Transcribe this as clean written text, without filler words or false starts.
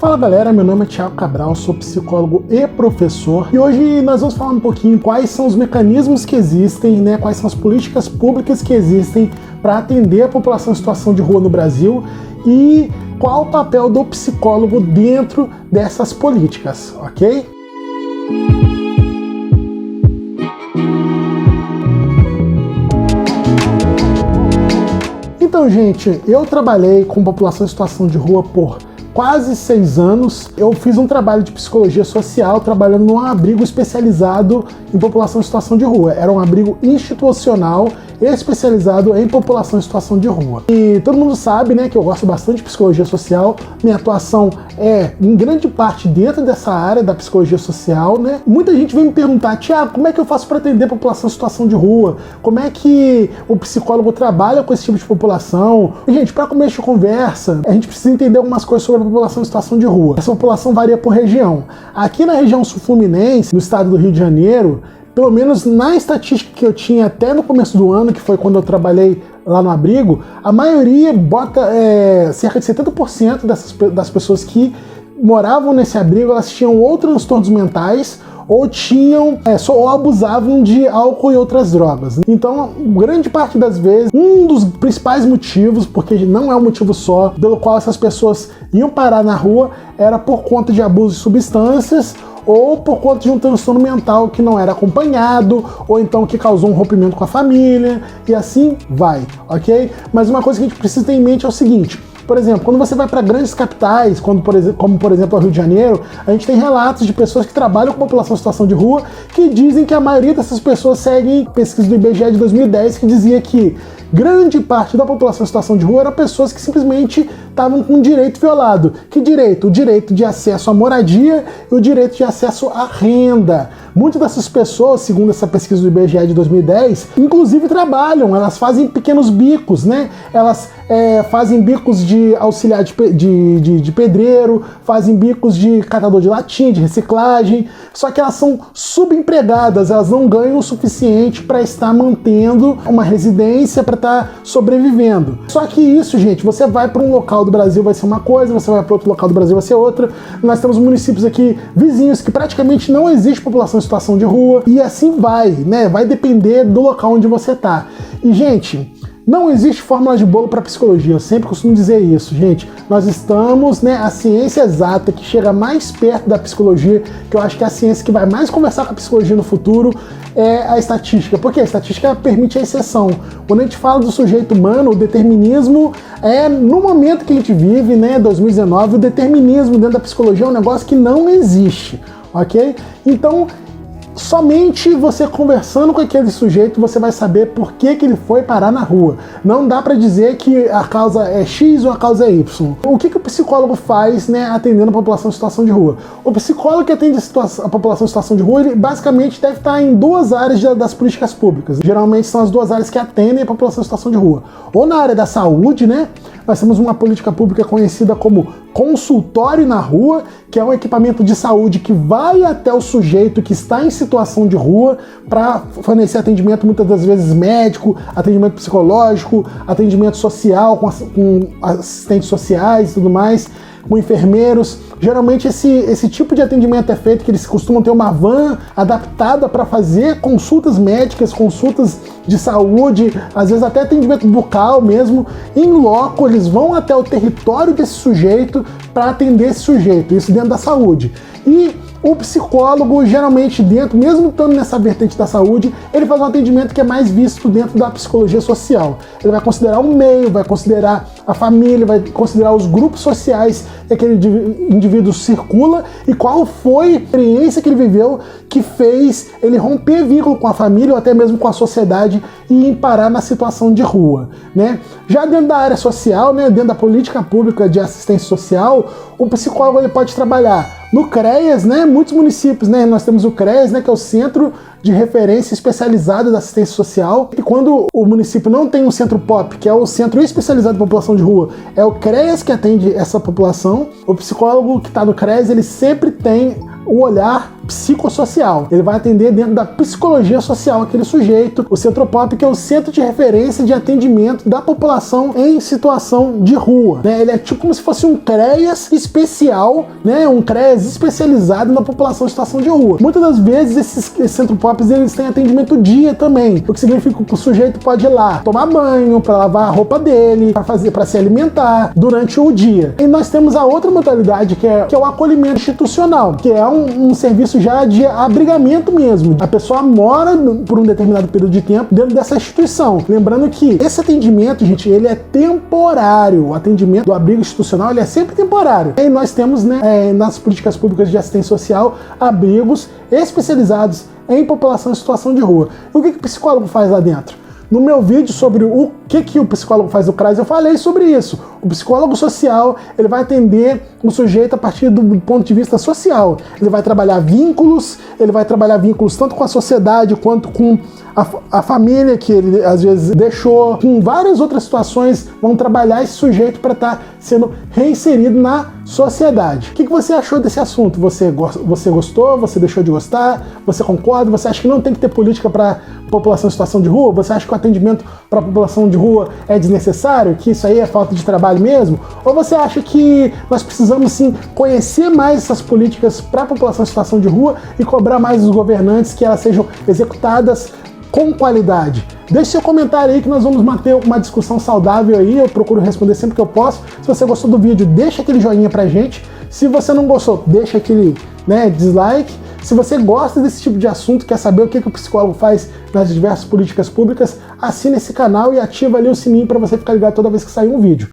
Fala galera, meu nome é Thiago Cabral, sou psicólogo e professor e hoje nós vamos falar um pouquinho quais são os mecanismos que existem, quais são as políticas públicas que existem para atender a população em situação de rua no Brasil e qual o papel do psicólogo dentro dessas políticas, ok? Então, gente, eu trabalhei com população em situação de rua por quase 6 anos. Eu fiz um trabalho de psicologia social trabalhando num abrigo especializado em população em situação de rua. Era um abrigo institucional especializado em população em situação de rua. E todo mundo sabe, que eu gosto bastante de psicologia social. Minha atuação é, em grande parte, dentro dessa área da psicologia social, Muita gente vem me perguntar, Thiago, como é que eu faço para atender a população em situação de rua? Como é que o psicólogo trabalha com esse tipo de população? E, gente, para começo de conversa, a gente precisa entender algumas coisas sobre a população em situação de rua. Essa população varia por região. Aqui na região sul-fluminense, no estado do Rio de Janeiro, pelo menos na estatística que eu tinha até no começo do ano, que foi quando eu trabalhei lá no abrigo, a maioria bota cerca de 70% das pessoas que moravam nesse abrigo, elas tinham ou transtornos mentais ou tinham ou abusavam de álcool e outras drogas. Então, grande parte das vezes, um dos principais motivos, porque não é um motivo só, pelo qual essas pessoas iam parar na rua, era por conta de abuso de substâncias ou por conta de um transtorno mental que não era acompanhado, ou então que causou um rompimento com a família, e assim vai, ok? Mas uma coisa que a gente precisa ter em mente é o seguinte: por exemplo, quando você vai para grandes capitais, como por exemplo o Rio de Janeiro, a gente tem relatos de pessoas que trabalham com população em situação de rua que dizem que a maioria dessas pessoas seguem pesquisa do IBGE de 2010 que dizia que grande parte da população em situação de rua eram pessoas que simplesmente estavam com um direito violado. Que direito? O direito de acesso à moradia e o direito de acesso à renda. Muitas dessas pessoas, segundo essa pesquisa do IBGE de 2010, inclusive trabalham, elas fazem pequenos bicos, Elas fazem bicos de auxiliar de pedreiro, fazem bicos de catador de latinha, de reciclagem, só que elas são subempregadas, elas não ganham o suficiente para estar mantendo uma residência, para estar sobrevivendo. Só que isso, gente, você vai para um local do Brasil vai ser uma coisa, você vai para outro local do Brasil vai ser outra. Nós temos municípios aqui vizinhos que praticamente não existe população em situação de rua e assim vai, Vai depender do local onde você tá. E, gente, não existe fórmula de bolo para psicologia, eu sempre costumo dizer isso, gente. Nós estamos, a ciência exata que chega mais perto da psicologia, que eu acho que é a ciência que vai mais conversar com a psicologia no futuro, é a estatística, porque a estatística permite a exceção. Quando a gente fala do sujeito humano, o determinismo no momento que a gente vive, 2019, o determinismo dentro da psicologia é um negócio que não existe, ok? Então, somente você conversando com aquele sujeito você vai saber por que ele foi parar na rua. Não dá para dizer que a causa é X ou a causa é Y. O que o psicólogo faz, atendendo a população em situação de rua? O psicólogo que atende a população em situação de rua, ele basicamente deve estar em duas áreas das políticas públicas. Geralmente são as duas áreas que atendem a população em situação de rua. Ou na área da saúde, nós temos uma política pública conhecida como consultório na rua, que é um equipamento de saúde que vai até o sujeito que está em situação de rua para fornecer atendimento muitas das vezes médico, atendimento psicológico, atendimento social com assistentes sociais e tudo mais, com enfermeiros. Geralmente esse tipo de atendimento é feito que eles costumam ter uma van adaptada para fazer consultas médicas, consultas de saúde, às vezes até atendimento bucal mesmo. Em loco, eles vão até o território desse sujeito para atender esse sujeito, isso dentro da saúde. E o psicólogo, geralmente mesmo estando nessa vertente da saúde, ele faz um atendimento que é mais visto dentro da psicologia social. Ele vai considerar o meio, vai considerar a família, vai considerar os grupos sociais que aquele indivíduo circula e qual foi a experiência que ele viveu que fez ele romper vínculo com a família ou até mesmo com a sociedade e parar na situação de rua, Já dentro da área social, dentro da política pública de assistência social, o psicólogo ele pode trabalhar no CREAS, muitos municípios, nós temos o CREAS, que é o Centro de Referência Especializado da Assistência Social, e quando o município não tem um centro POP, que é o Centro Especializado de População de Rua, é o CREAS que atende essa população. O psicólogo que está no CREAS, ele sempre tem o olhar psicossocial. Ele vai atender dentro da psicologia social aquele sujeito. O Centropop, que é o centro de referência de atendimento da população em situação de rua, né? Ele é tipo como se fosse um CREAS especial, né? Um CREAS especializado na população em situação de rua. Muitas das vezes esses Centropops, eles têm atendimento dia também, o que significa que o sujeito pode ir lá tomar banho, para lavar a roupa dele, para se alimentar durante o dia. E nós temos a outra modalidade que é o acolhimento institucional, que é um serviço já de abrigamento mesmo. A pessoa mora por um determinado período de tempo dentro dessa instituição. Lembrando que esse atendimento, gente, ele é temporário. O atendimento do abrigo institucional, ele é sempre temporário. E nós temos, né, nas políticas públicas de assistência social, abrigos especializados em população em situação de rua. E o que o psicólogo faz lá dentro? No meu vídeo sobre o que o psicólogo faz no CRAS, eu falei sobre isso. O psicólogo social, ele vai atender o sujeito a partir do ponto de vista social. Ele vai trabalhar vínculos tanto com a sociedade quanto com a família que ele às vezes deixou, com várias outras situações, vão trabalhar esse sujeito para estar sendo reinserido na sociedade. O que você achou desse assunto? Você gostou? Você deixou de gostar? Você concorda? Você acha que não tem que ter política para população em situação de rua? Você acha que o atendimento para a população de rua é desnecessário? Que isso aí é falta de trabalho mesmo? Ou você acha que nós precisamos sim conhecer mais essas políticas para a população em situação de rua e cobrar mais dos governantes que elas sejam executadas com qualidade? Deixe seu comentário aí que nós vamos manter uma discussão saudável aí, eu procuro responder sempre que eu posso. Se você gostou do vídeo, deixa aquele joinha pra gente. Se você não gostou, deixa aquele, né, dislike. Se você gosta desse tipo de assunto, quer saber o que o psicólogo faz nas diversas políticas públicas, assine esse canal e ativa ali o sininho para você ficar ligado toda vez que sair um vídeo.